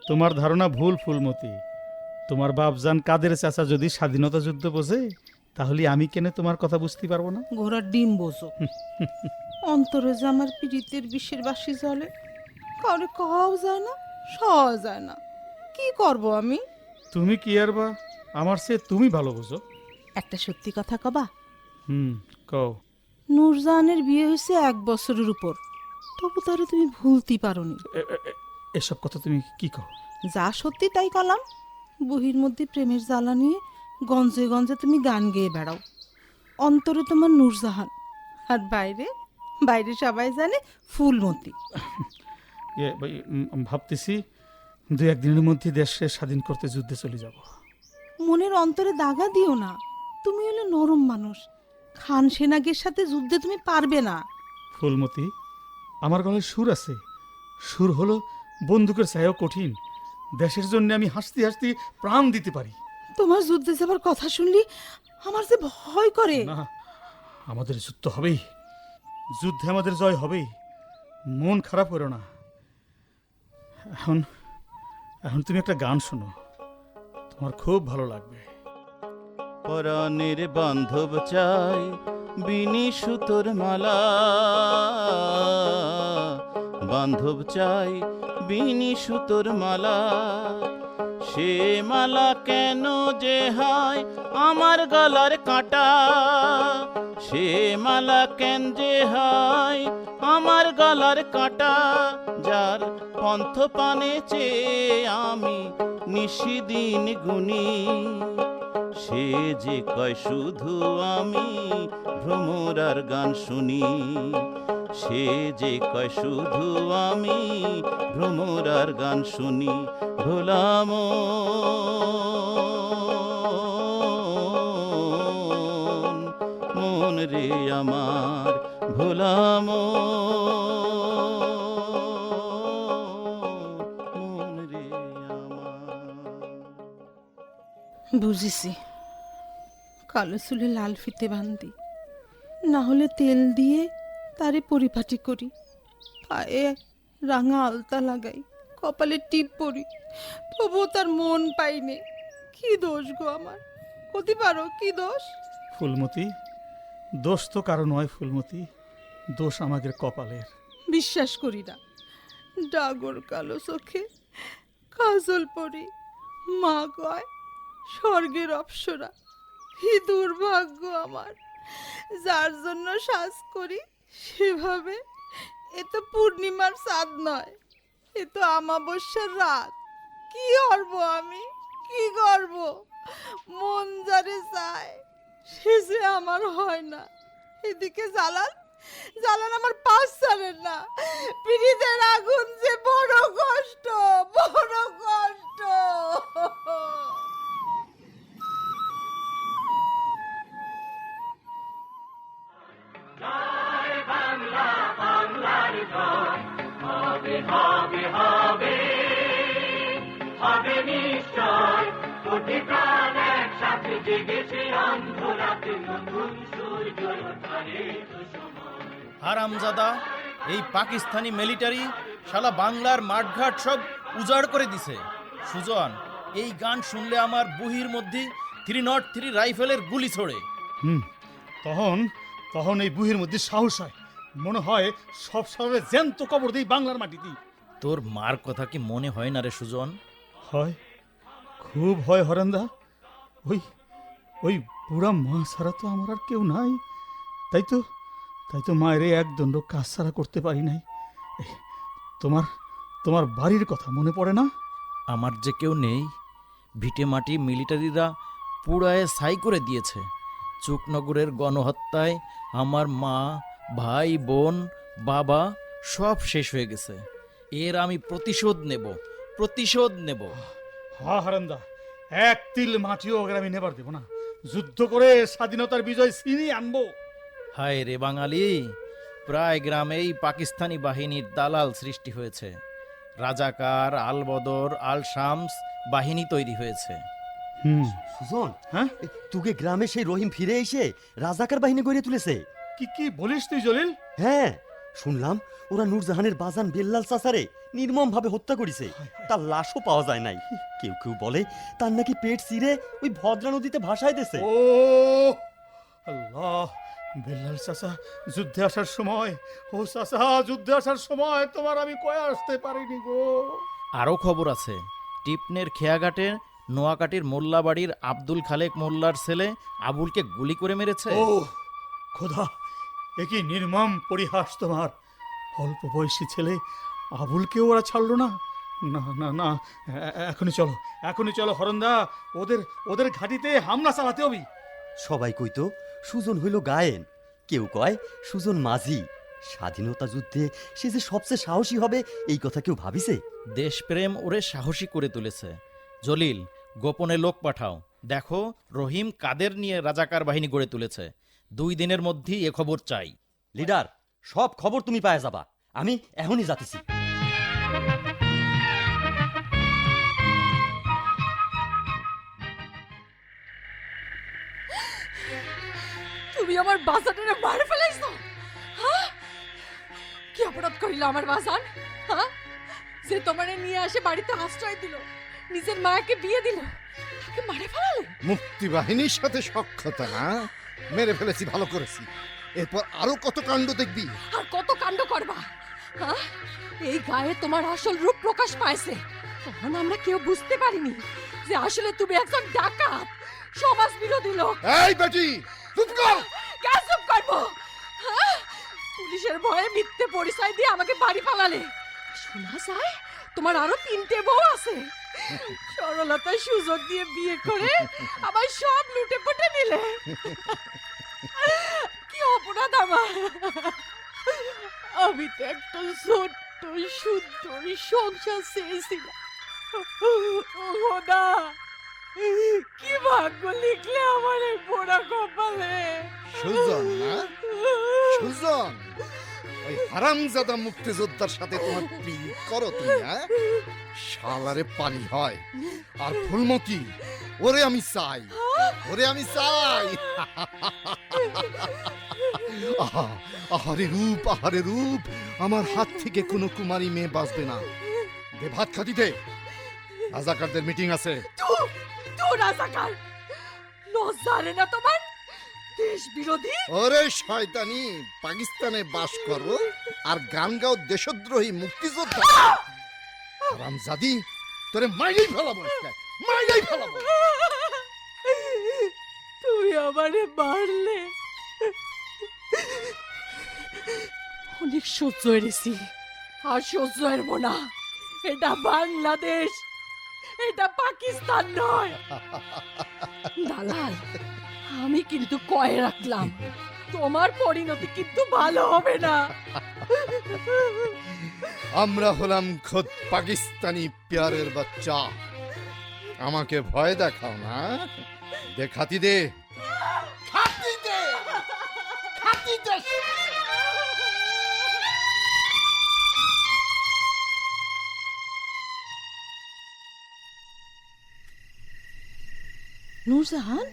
তোমার ধারণা ভুল ফুলমতি। তোমার বাপজান কাদের চাচা যদি স্বাধীনতা যুদ্ধ বোঝে, তাহলে আমি কেন তোমার কথা বুঝতে পারবো না? ঘোড়ার ডিম বোঝো। অন্তরে যে আমার পীড়িতের বিষের বাসি জলে, কাউরে কওয়াও যায় না, সওয়া যায় না। কি করব আমি? তুমি কি আর বা আমার সে তুমি ভালো বোঝো। একটা সত্যি কথা কবা? কও। নূরজাহানের বিয়ে হয়েছে 1 বছরের উপর, তবু তারে তুমি ভুলতে পারোনি। এসব কথা তুমি কি কও? যা সত্যি তাই কলাম। বহির মধ্যে প্রেমের জ্বালা নিয়ে গঞ্জে গঞ্জে তুমি গান গেয়ে বেড়াও। অন্তরে তোমার নূরজাহান, আর বাইরে বাইরে সবাই জানে ফুলমতি। ভাবতেছি 2-1 দিনের মধ্যে দেশে স্বাধীন করতে যুদ্ধে চলে যাব। মনের অন্তরে দাগা দিও না। তুমি হলে নরম মানুষ, খান সেনাগের সাথে যুদ্ধে তুমি পারবে না। ফুলমতি, আমার গলায় সুর আছে। সুর হলো বন্দুকের ছায়াও কঠিন। দেশের জন্য আমি হাসতে হাসতে প্রাণ দিতে পারি। তোমার যুদ্ধে যাবার কথা শুনলি আমার যে ভয় করে। না, আমাদের যুদ্ধ হবেই, যুদ্ধে আমাদের জয় হবেই। মন খারাপ করো না। এখন এখন তুমি একটা গান শোনো, তোমার খুব ভালো লাগবে। পরাণের বান্ধব চাই বিনি সুতোর মালা, বান্ধব চাই বিনি সুতোর মালা। সে মালা কেন যে হয় আমার গলার কাঁটা, সে মালা কেন যে হয় আমার গলার কাঁটা। যার পন্থ পানে চেয়ে আমি নিশিদিন গুনি, সে যে কয় শুধু আমি ভ্রমরার গান শুনি, সে যে কয় শুধু আমি ভ্রমরার গান শুনি। ভোলাম মন রে আমার, ভোলাম মন রে আমার। বুঝেছি, কালো চুলে লাল ফিতে বান্ধি, না হলে তেল দিয়ে তারে পরিপাটি করি, পায়ে রাঙা আলতা লাগাই, কপালে টিপ পরি, তবু তার মন পাইনে। কি দোষ গো আমার, কতি পারো কি দোষ? ফুলমতি, দোষ তো কারো নয় ফুলমতি, দোষ আমাদের কপালের। বিশ্বাস করি না। ডাগর কালো চোখে কাজল পরি, মা কয় স্বর্গের অপ্সরা। কি দুর্ভাগ্য আমার, যার জন্য সাজ করি সেভাবে। এ তো পূর্ণিমার চাঁদ নয়, এ তো আমাবস্যার রাত। কি করব আমি, কি করব? মন যারে চায় সে যে আমার হয় না। এদিকে জালাল জালাল আমার পাশ ছাড়েন না। পিড়িতের আগুন যে বড় কষ্ট, বড় কষ্ট। হারামজাদা, এই পাকিস্তানি মিলিটারি শালা বাংলার মাঠঘাট সব উজাড় করে দিছে। সুজন, এই গান শুনলে আমার বুহির মধ্যে 303 রাইফেলের গুলি ছোড়ে। তখন তখন এই বুহির মধ্যে সাহস হয়, মনে হয় সব শহরে জ্যান্ত কবর দেই বাংলার মাটিতে। তোর মার কথা কি মনে হয় না রে সুজন? হয়, খুব হয় হরেন্দা। ওই ওই বুড়া মা ছাড়া তো আমার আর কেউ নাই। তাই তো মায়ের এক দণ্ড কাজ ছাড়া করতে পারি নাই। এই, তোমার তোমার বাড়ির কথা মনে পড়ে না? আমার যে কেউ নেই, ভিটে মাটি মিলিটারিরা পুড়ায় ছাই করে দিয়েছে। চুকনগরের গণহত্যায় আমার মা, ভাই, বোন, বাবা সব শেষ হয়ে গেছে। এর আমি প্রতিশোধ নেব। হা হারান্দা, এক তিল মাটিও ওকে আমি নেবার দেব না। যুদ্ধ করে স্বাধীনতার বিজয় ছিনিয়ে আনবো। হায় রে বাঙালি, প্রায় গ্রামেই পাকিস্তানি বাহিনীর দালাল সৃষ্টি হয়েছে। রাজাকার, আলবদর, আল শামস বাহিনী তৈরি হয়েছে। সুজন, হ্যাঁ, তুগে গ্রামে সেই রহিম ফিরে এসে রাজাকার বাহিনী গড়ে তুলেছে। কি বলিস তুই জলিল? হ্যাঁ, শুনলাম ওরা নূরজাহানের বাজান বেল্লাল চাচারে নির্মম ভাবে হত্যা করেছে। তার লাশও পাওয়া যায় নাই। কেউ কেউ বলে তার নাকি পেট চিরে ওই ভদ্রা নদীতে ভাসায় দিয়েছে। ও আল্লাহ, বেল্লাল চাচা যুদ্ধে আসার সময়, ও চাচা যুদ্ধে আসার সময় তোমার আমি কয়ে আসতে পারিনি গো। আরও খবর আছে, টিপনের খেয়াঘাটে নোয়াকাটির মোল্লা বাড়ির আব্দুল খালেক মোল্লার ছেলে আবুলকে গুলি করে মেরেছে। ও খোদা, এ কি নির্মম পরিহাস তোমার! অল্প বয়সী ছেলে আবুলকেও ওরা ছাড়লো না। না না না, এখনই চলো হরন্দা, ওদের ওদের ঘাটিতে হামলা চালাতে হবে। সবাই কইতো সুজন হইল গায়েন, কেউ কয় সুজন মাঝি। স্বাধীনতা যুদ্ধে সে যে সবচেয়ে সাহসী হবে এই কথা কেউ ভাবিছে? দেশপ্রেম ওরে সাহসী করে তুলেছে। জলিল, গোপনে লোক পাঠাও, দেখো রহিম কাদের নিয়ে রাজাকার বাহিনী গড়ে তুলেছে। 2 দিনের মধ্যেই এ খবর চাই। লিডার, সব খবর তুমি পায়ে যাবা, আমি এখনই যাতেছি। তুমি আমার বাজানে মারে ফেলাইছো, হ্যাঁ? কি অপরাধ করিল আমার বাজান, হ্যাঁ? যে তোমারে নিয়ে আসে বাড়িতে আশ্রয় দিল, নিজের মাকে বিয়ে দিল, তাকে মারে ফেলালে? মুক্তি বাহিনীর সাথে সক্ষতা না, মেরে ফেলেছি, ভালো করেছি। এরপর আরো কত কাণ্ড দেখবি। আর কত কাণ্ড করবা, হ্যাঁ? এই গায়ে তোমার আসল রূপ প্রকাশ পাইছে। তখন আমরা কেউ বুঝতে পারিনি যে আসলে তুমি একজন ডাকাত, সমাজ বিরোধী লোক। এই বেটি, চুপ কর। কে চুপ করবো, হ্যাঁ? পুলিশের ভয়ে মিথ্যে পরিচয় দিয়ে আমাকে বাড়ি পালালে। শোনা যায় তোমার আরো 3টে বউ আছে। সরলতার সুযোগ দিয়ে বিয়ে করে আমার সব লুটে পুটে নিলে। কি অপরাধ আমার! আমি তো একটা ছোট্ট সুন্দর সংসার চেয়েছিলাম। খোদা, কি ভাগ্য লিখলে আমার এই পোড়া কপালে। সুজন না, সুজন, ওই হারামজাদা মুক্তিযোদ্ধার সাথে তোমার প্রেম করো তুমি, হ্যাঁ? শালারে পানি হয়। আর ফুলমতি, ওরে আমি চাই, ওরে আমি চাই। আহারে রূপ, আহারে রূপ, আমার হাত থেকে কোনো কুমারী মেয়ে বাঁচবে না। দে ভাত খাতি দে, রাজাকারদের মিটিং আছে। তো রাজাকার, লজ্জা রে না তোমার? দেশ বিরোধী! ওরে শয়তানি, পাকিস্তানে বাস করো আর গান গাও দেশদ্রোহী মুক্তিযোদ্ধা। হারামজাদি, তোরে মাইরেই ফেলাবো, মাইরেই ফেলাবো। তুমি আমারে মারলে, অনেক সহ্য হয়েছি, আর সহ্য হইব না। এটা বাংলাদেশ, এটা পাকিস্তান নয়। দালাল, আমি কিন্তু কয়ে রাখলাম, তোমার পরিণতি কিন্তু ভালো হবে না। আমরা হলাম খোদ পাকিস্তানি প্যারের বাচ্চা। আমাকে ভয় দেখাও না, দে খাতি দে, খাতি দে, খাতি দে। নূরজাহান,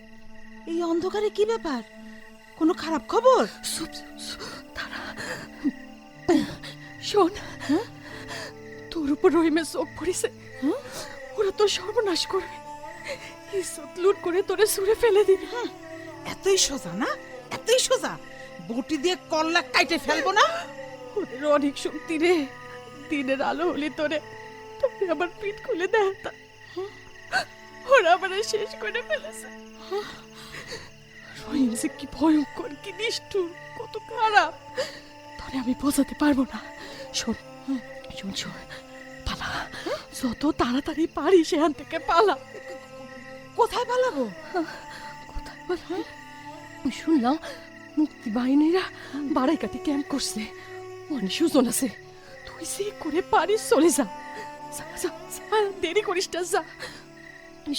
এই অন্ধকারে কি ব্যাপার? কোনো খারাপ খবর? শোন, তোর উপর রহিমের চোখ পড়েছে। ওরা তোর সর্বনাশ করবে, ইজ্জত লুট করে তোরে ছুঁড়ে ফেলে দিবে। এতই সোজা না, এতই সোজা? বটি দিয়ে কল্লা কাইটে ফেলবো না? ওদের অনেক শক্তি রে। দিনের আলো হলে তোরে তোরে আবার পিঠ খুলে দেখাতাম। ওরা আবার শেষ করে ফেলেছে। রহিম যে কি ভয়ঙ্কর, কি নিষ্ঠুর, কত খারাপ, তোরে আমি বোঝাতে পারবো না। শোন শোন শোন, পালা, যত তাড়াতাড়ি পারি সেখান থেকে পালা। কোথায় পালাবো? কোথায় পালা? শুনলাম মুক্তি বাহিনীরা বাড়াইকাটি ক্যাম্প করছে, অনেক সুজন আছে। তুই সে করে পারিস চলে যা, দেরি করিস না, যা।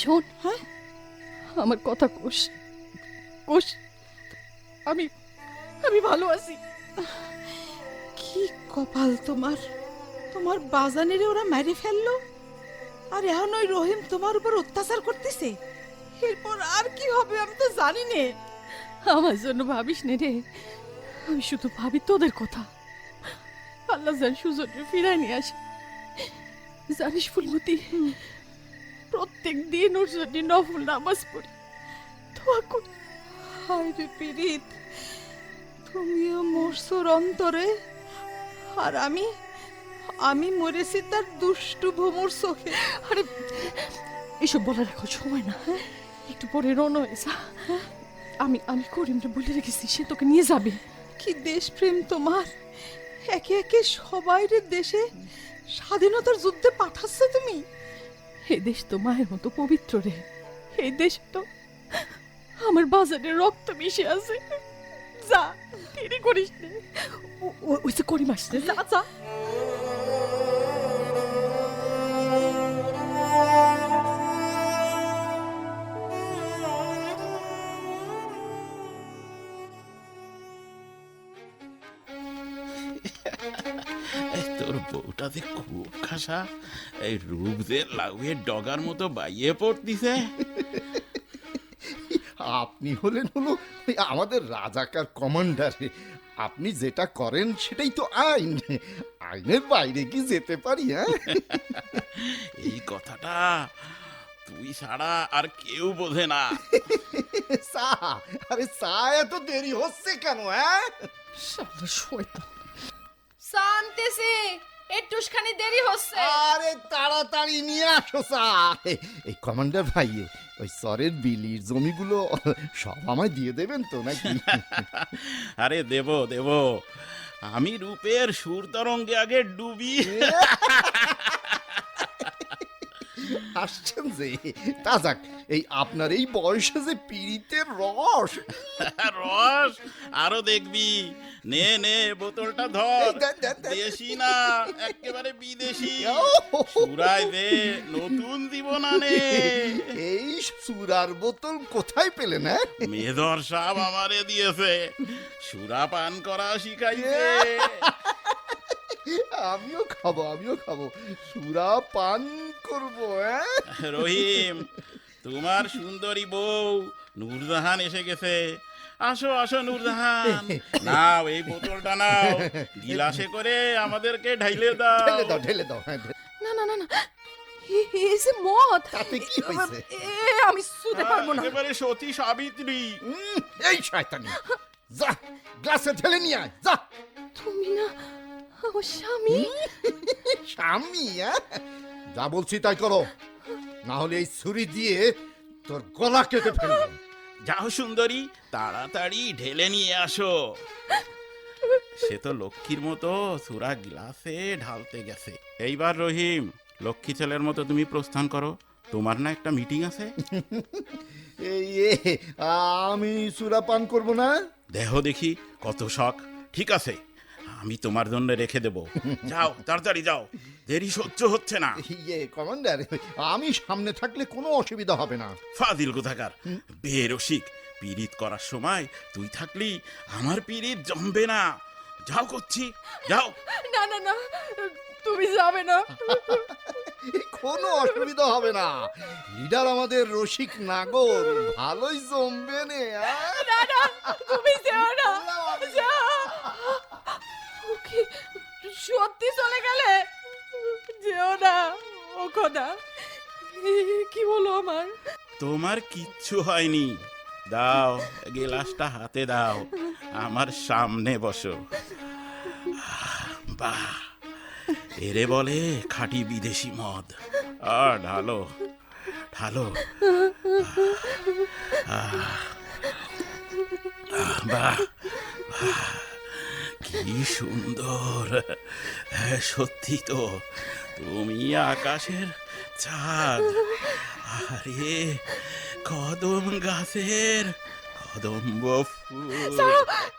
শোন, হ্যাঁ, আমার কথা কোষ কোষ, আমি আমি ভালো আছি। কি কপাল তোমার! তোমার বাজানেরে ওরা মেরে ফেললো, আর এখন ওই রহিম তোমার উপর অত্যাচার করতেছে। এরপর আর কি হবে আমি তো জানি নে। আমার জন্য ভাবিস নে রে, আমি শুধু ভাবি তোদের কথা। আল্লাহ যেন সুযোগটা ফিরাই নিয়ে আসে। জানিস ফুলমতি, প্রত্যেক দিন ওর জন্য নফল নামাজ পড়ি, দোয়া করি। হায় রে পীড়িত, তুমিও মরছোর অন্তরে, আর আমি মরেছি তার দুষ্টু ভোমর চোখে। আরে এসব বলার এখন সময় না, একটু পরে রওনা হয়ে যা। আমি করিমরে বলে রেখেছি, সে তোকে নিয়ে যাবে। কি দেশপ্রেম তোমার! একে একে সবাইরে দেশে স্বাধীনতার যুদ্ধে পাঠাচ্ছ তুমি? এই দেশ তো মায়ের মতো পবিত্র রে। এই দেশ তো আমার বাজারের রক্ত মিশে আছে। যা, দেরি করিস নে। ওই যে করিম আসছে, যা যা। তোর বউটা যে খুব খাসা, এই রূপ যে লাউয়ের ডগার মতো বাইয়ে পড়তিছে। আপনি হলেন হলো ওই আমাদের রাজাকার কমান্ডার। আপনি যেটা করেন সেটাই তো আইন। আইনের বাইরে কি যেতে পারি? হ্যাঁ, এই কথাটা তুই ছাড়া আর কেউ বোঝে না। চা, আরে চা এত দেরি হচ্ছে কেন? হ্যাঁ, শালা শয়তান। শান্তিসি, একটুখানি দেরি হচ্ছে। আরে তাড়াতাড়ি নিয়ে আসো চা। এই কমান্ডার ভাই, ওই সরের বিলির জমিগুলো সব আমায় দিয়ে দেবেন তো নাকি? আরে দেব দেব, আমি রূপের সুর তরঙ্গে আগে ডুবি। আসছেন যে, তা যাক, এই আপনার এই বয়সে যে পীড়িতের রস। রস আরো দেখবি। নে নে, বোতলটা ধর। দেন, দেন, দেন। দেশি না, একেবারে বিদেশি। সুরাই দে, নতুন জীবন আনে। এই সুরার বোতল কোথায় পেলেন? হ্যাঁ, মেজর সাহেব আমারে দিয়েছে, সুরা পান করা শিখাইছে। আমিও খাবো, আমিও খাবো, সুরা পান করবো। হ্যাঁ, রহিম, তোমার সুন্দরী বউ নূরজাহান এসে গেছে। আসো আসো নূরজাহান, নাও এই বোতলটা নাও, গিলাসে করে আমাদেরকে ঢাইলে দাও। ঢেলে দাও, ঢেলে দাও। হ্যাঁ, না না না না, এই যে মদ, তাতে কি হয়েছে? আমি শুতে পারবো না। একেবারে সতী সাবিত্রী। এই শয়তানি, যা গ্লাসে ঢেলে নিয়ে আয়, যা। তুমি না আমার স্বামী? স্বামী? যা বলছি তাই করো, না হলে এই ছুরি দিয়ে তোর গলা কেটে ফেলবো। যাও সুন্দরী, তাড়াতাড়ি ঢেলে নিয়ে আসো। সে তো লক্ষ্মীর মতো সুরা গ্লাসে ঢালতে গেছে। এইবার রহিম, লক্ষ্মী ছেলের মতো তুমি প্রস্থান করো। তোমার না একটা মিটিং আছে? এই আমি সুরা পান করবো না? দেহ দেখি কত শখ। ঠিক আছে, আমি তোমার জন্য রেখে দেব। যাও তাড়াতাড়ি যাও, দেরি সহ্য হচ্ছে না। কমান্ডার, আমি সামনে থাকলে কোনো অসুবিধা হবে না। ফাজিল কোথাকার, বেরসিক। পীড়িত করার সময় তুই থাকলি আমার পীড়িত জমবে না। যাও করছি, যাও। না না না, তুমি যাবে না। কোনো অসুবিধা হবে না, লিডার আমাদের রসিক নাগর, ভালোই জমবে নে। না না, তুমি যেও না, যাও। ও কি সত্যি চলে গেলে? যেও না, ও খোদা, কি বলো আমার? তোমার কিচ্ছু হয়নি। দাও, গেলাসটা হাতে দাও, আমার সামনে বসো। বাহ, এরে বলে খাঁটি বিদেশি মদ। ঢালো ঢালো। বাহ, কি সুন্দর। সত্যি তো তুমি আকাশের চাঁদ। আরে কদম গাছের কদম্ব ফুল।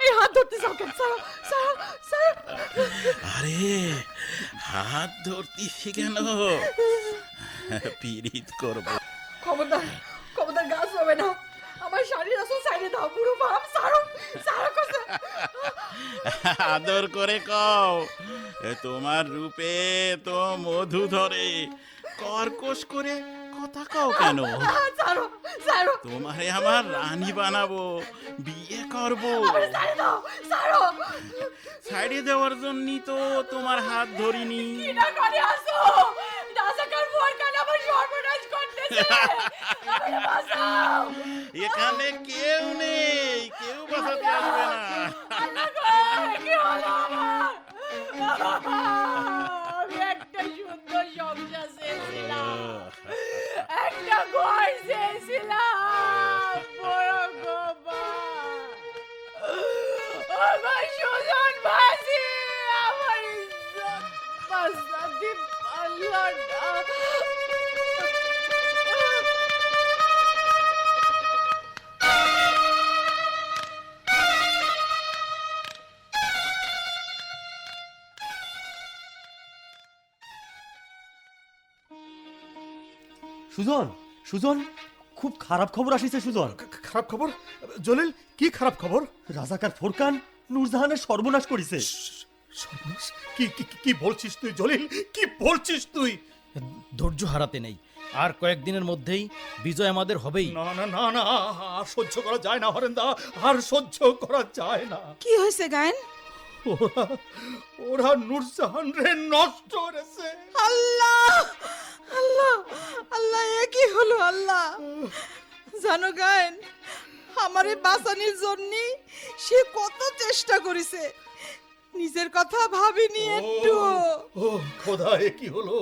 এই হাত ধরতে যাও কেন? আরে হাত ধরতেছি কেন? পীড়িত করব। খবরদার, খবরদার, গাছ হবে না। আমার শাড়ির আসল সাইডে দাও, পুরো বাপ সারো সারো কসে। আদর করে কও, তোমার রূপে তো মধু ধরে। কর্কশ করে কথা কও কেন? সারো সারো, তোমারে আমার রানী বানাবো, বিয়ে করব। সাইডে দাও, সারো। সাইডে দেওয়ার জন্যই তো তোমার হাত ধরিনি। কি না করে আসো? রাজাকার মোর কানে আমার সর্বনাশ করতেছে। আমাকে বাঁচাও। এখানে কেউ নেই, কেউ বাঁচাতে আসবে না। আল্লাহ গো, কি হলো আমার? আমি একটা সুন্দর সংসার চেয়েছিলাম, একটা ঘর চেয়েছিলাম। বড় গোপাল, আমার সুজন ভাসি, আমার ইজ্জত বাঁচাতে পারলা না। সুজন, সুজন, খুব খারাপ খবর আসিছে সুজন। খারাপ খবর? জলিল, কি খারাপ খবর? রাজাকার ফোরকান নূরজাহানের সর্বনাশ করিছে। সর্বনাশ? কি কি কি বলছিস তুই জলিল? কি বলছিস তুই? ধৈর্য হারাতে নেই, আর কয়েকদিনের মধ্যেই বিজয় আমাদের হবেই। না না না না, আর সহ্য করা যায় না হরেন্দা, আর সহ্য করা যায় না। কি হয়েছে গায়েন? ওরা ওরা নূরজাহান রে নষ্ট করেছে। আল্লাহ আল্লাহ আল্লাহ, এ কি হলো আল্লাহ? জানো গায়েন, আমারে বাঁচানোর জন্য সে কত চেষ্টা করেছে, নিজের কথা ভাবিনি একটু। ও খোদা, এ কি হলো?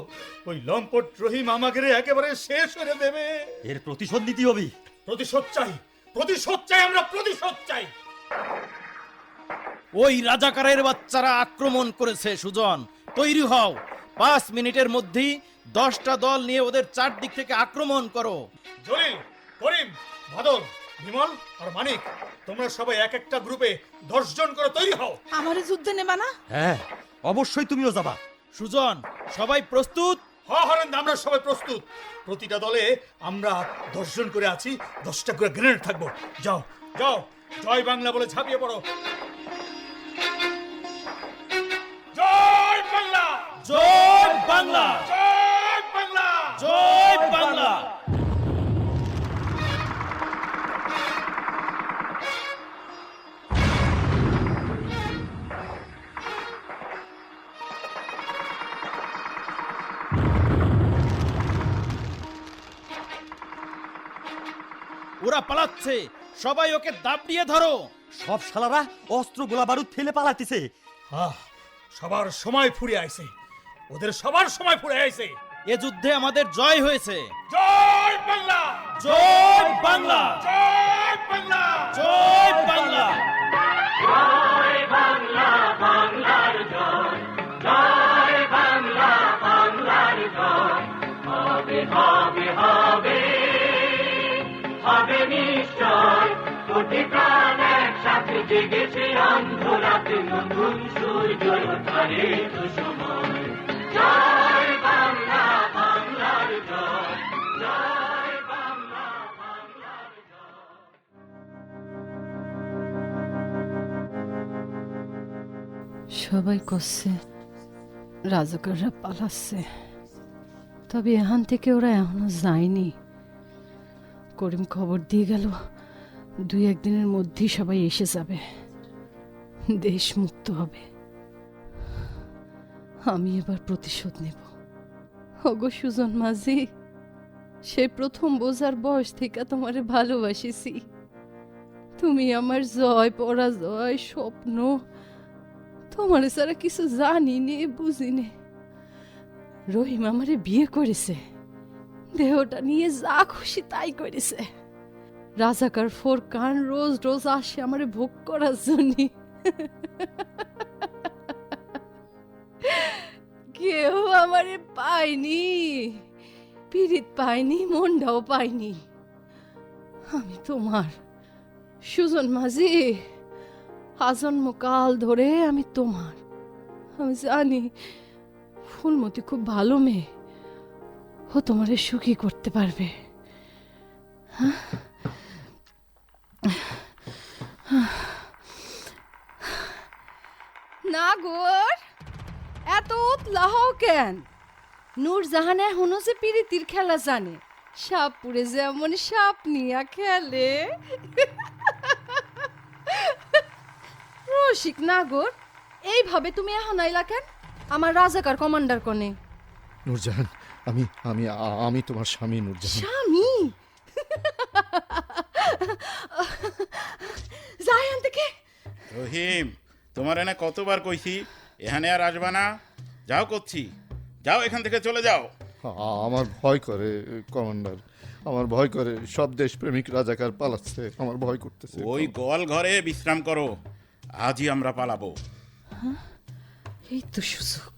ওই লম্পট রহিম আমাকে রে একেবারে শেষ করে দেবে। এর প্রতিশোধ নিতে হবে। প্রতিশোধ চাই, প্রতিশোধ চাই, আমরা প্রতিশোধ চাই। ওই রাজাকারের বাচ্চারা আক্রমণ করেছে সুজন, তৈরি হও। 5 মিনিটের মধ্যেই 10টা দল নিয়ে ওদের চারদিক থেকে আক্রমণ করো। জলিল, করিম, বাদল, বিমল আর মানিক, তোমরা সবাই এক একটা গ্রুপে 10 জন করে তৈরি হও। আমারে যুদ্ধে নেবা না? হ্যাঁ, অবশ্যই তুমিও যাবা। সুজন, সবাই প্রস্তুত? হ্যাঁ হরেন্দা, আমরা সবাই প্রস্তুত। প্রতিটা দলে আমরা 10 জন করে আছি, 10টা করে গ্রেনেড থাকবো। যাও যাও, জয় বাংলা বলে ঝাঁপিয়ে পড়ো। জয় বাংলা, জয় বাংলা, জয় বাংলা, জয় বাংলা। ওরা পালাচ্ছে, সবাই ওকে দাবড়িয়ে ধরো। সব শালারা অস্ত্র গোলা বারুদ ফেলে পালাতেছে। সবার সময় ফুরিয়ে আইছে, ওদের সবার সময় ফুরিয়ে আইছে। এ যুদ্ধে আমাদের জয় হয়েছে। জয় বাংলা, জয় বাংলা, জয় বাংলা, জয় বাংলা। সবাই করছে রাজাকাররা পালাচ্ছে, তবে এখান থেকে ওরা এখনো যায়নি। করিম খবর দিয়ে গেল 2-1 দিনের মধ্যেই সবাই এসে যাবে, দেশ মুক্ত হবে। আমি এবার প্রতিশোধ নেব। ওগো সুজন মাঝি, সেই প্রথম বোঝার বয়স থেকে তোমারে ভালোবাসিছি। তুমি আমার জয় পরাজয় স্বপ্ন, তোমার ছাড়া কিছু জানি নে বুঝি নে। রহিম আমারে বিয়ে করেছে, দেহটা নিয়ে যা খুশি তাই করেছে। রাজাকার ফোরকান রোজ রোজ আসে আমারে ভোগ করার জন্য। কেউ আমারে পায়নি, পীড়িত পায়নি, মনটাও পায়নি। আমি তোমার সুজন মাঝি, আজন্মকাল ধরে আমি তোমার। আমি জানি ফুলমতি খুব ভালো মেয়ে, ও তোমারে সুখী করতে পারবে। নাগর, এত উতলাহ কেন? নূরজাহান এখনো যে পিরিতির খেলা জানে, সাপুরে যেমন সাপ নিয়া খেলে। রসিক নাগর, এইভাবে তুমি এখন আইলা কেন আমার রাজাকার কমান্ডার কনে? নূরজাহান, আমি আমি আমি তোমার স্বামী নূরজাহান। স্বামী? যাই আন থেকে। রহিম, তোমার এনে কতবার কইছি এখানে আর আসবা না। যাও করছি, যাও এখান থেকে চলে যাও। আমার ভয় করে কমান্ডার, আমার ভয় করে। সব দেশপ্রেমিক রাজাকার পালাচ্ছে, আমার ভয় করতেছে। ওই গোয়াল ঘরে বিশ্রাম করো, আজই আমরা পালাবো। এই তো সুযোগ।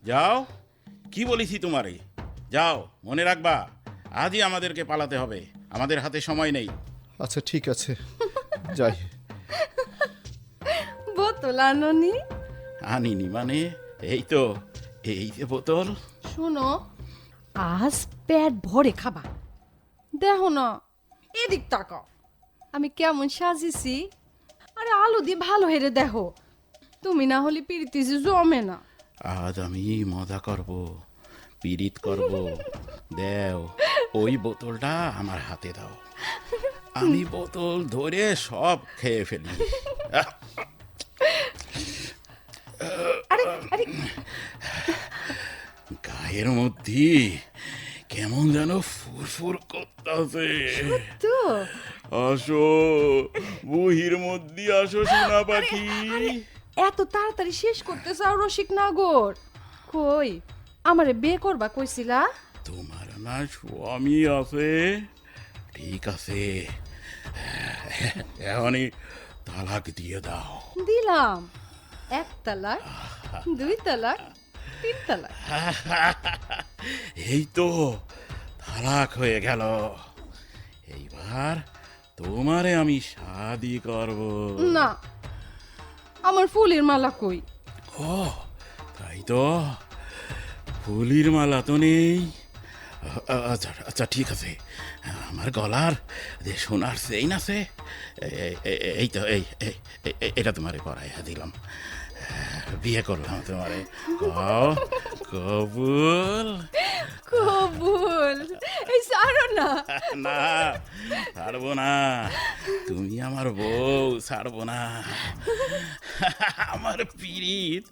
যাও, কি বলেছি তোমারে? যাও, মনে রাখবা আজই আমাদেরকে পালাতে হবে, আমাদের হাতে সময় নেই। আচ্ছা ঠিক আছে, যাই। বোতল আনোনি? আনিনি মানে? এই তো, এই যে বোতল। শোনো, আজ পেট ভরে খাবা। দেখো না, এদিক তাকাও, আমি কেমন সাজিছি। আরে আলো দিয়ে ভালো হেরে দেখো, তুমি না হলে পিরিতি যে জমে না। আজ আমি মজা করব, পীড়িত করব। দেও, ওই বোতলটা আমার হাতে দাও, আমি বোতল ধরে সব খেয়ে ফেলি। আরে আরে গায়ের মধ্যে কেমন যেন ফুরফুর করতেছে। তো আসো, বুহির মধ্যে আসো সোনা পাখি। এত তাড়াতাড়ি শেষ করতে চাও রসিক নাগর? কই, আমারে বিয়ে করবা কইছিলা? তোমার না স্বামী আছে? ঠিক আছে, এখনই তালাক দিয়ে দাও। দিলাম। 1 তালাক, 2 তালাক, 3 তালাক। এই তো তালাক হয়ে গেল। এইবার তোমারে আমি শাদি করব। না, আমার ফুলের মালা কই? ও তাই তো, ফুলির মালা তো নেই। আচ্ছা আচ্ছা ঠিক আছে, আমার গলার যে সোনার চেইন আছে, এই তো এই এটা তোমারে পরাইয়া দিলাম, বিয়ে করলাম তোমারে। কবুল? কবুল। এই ছাড়ো না। না, ছাড়বো না, তুমি আমার বউ, ছাড়বো না। আমার পীড়িত,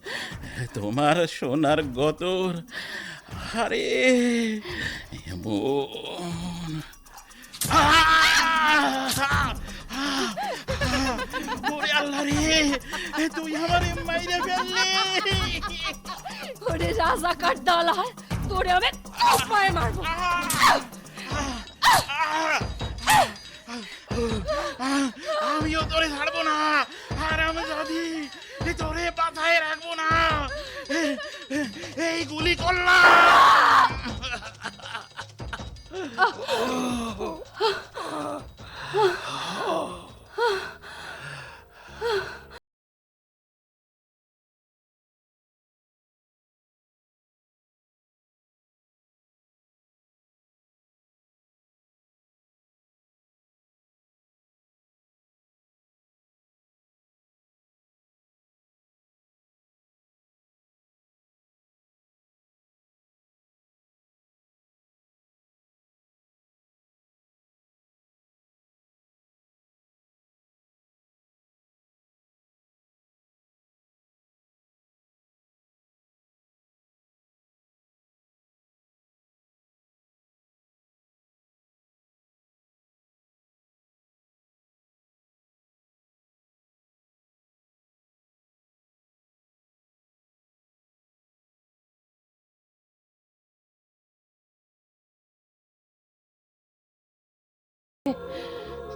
তোমার সোনার গতর, আরে এমন। ওরে আল্লাহ রে, তুই আমারে মাইরে ফেললি। ওরে রাজাকার দালাল, তোরে আমি পায়ে মারবো। আমিও তোরে ছাড়বো না, আর আমি যদি তোরে পাথায় রাখবো না। এই গুলি করলাম।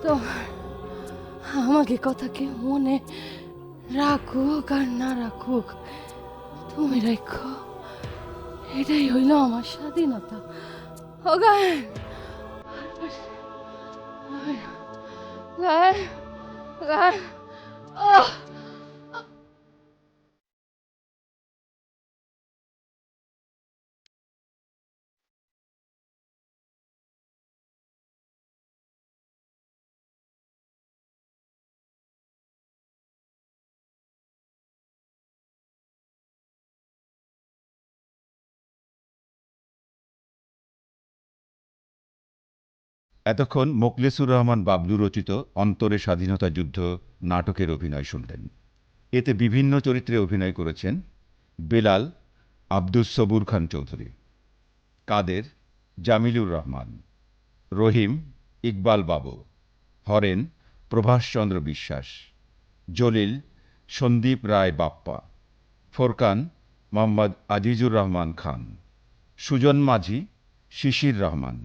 তো আমাকে কথা কে মনে রাখুক আর না রাখুক, তুমি রাখো, এটাই হইল আমার স্বাধীনতা। ও গায়ে গায়ে গায়ে এতক্ষণ মোকলেসুর রহমান বাবলু রচিত অন্তরে স্বাধীনতা যুদ্ধ নাটকের অভিনয় শুনলেন। এতে বিভিন্ন চরিত্রে অভিনয় করেছেন বেলাল আব্দুস সবুর খান চৌধুরী, কাদের জামিলুর রহমান, রহিম ইকবাল বাবু, হরেন প্রভাষচন্দ্র বিশ্বাস, জলিল সন্দীপ রায় বাপ্পা, ফোরকান মোহাম্মদ আজিজুর রহমান খান, সুজন মাঝি শিশির রহমান,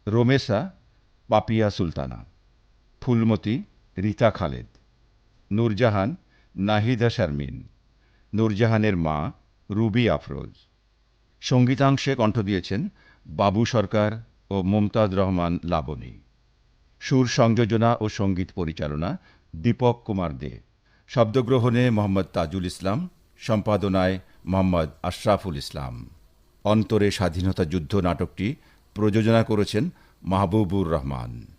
রোমেসা পাপিয়া সুলতানা, ফুলমতি রীতা খালেদ, নূরজাহান নাহিদা শারমিন, নূরজাহানের মা রুবি আফরোজ, সঙ্গীতাংশে কণ্ঠ দিয়েছেন বাবু সরকার ও মুমতাজ রহমান লাবণী। সুর সংযোজনা ও সঙ্গীত পরিচালনা দীপক কুমার দে। শব্দগ্রহণে মোহাম্মদ তাজুল ইসলাম, সম্পাদনায় মোহাম্মদ আশরাফুল ইসলাম। অন্তরে স্বাধীনতা যুদ্ধ নাটকটি প্রযোজনা করেছেন মাহবুবুর রহমান।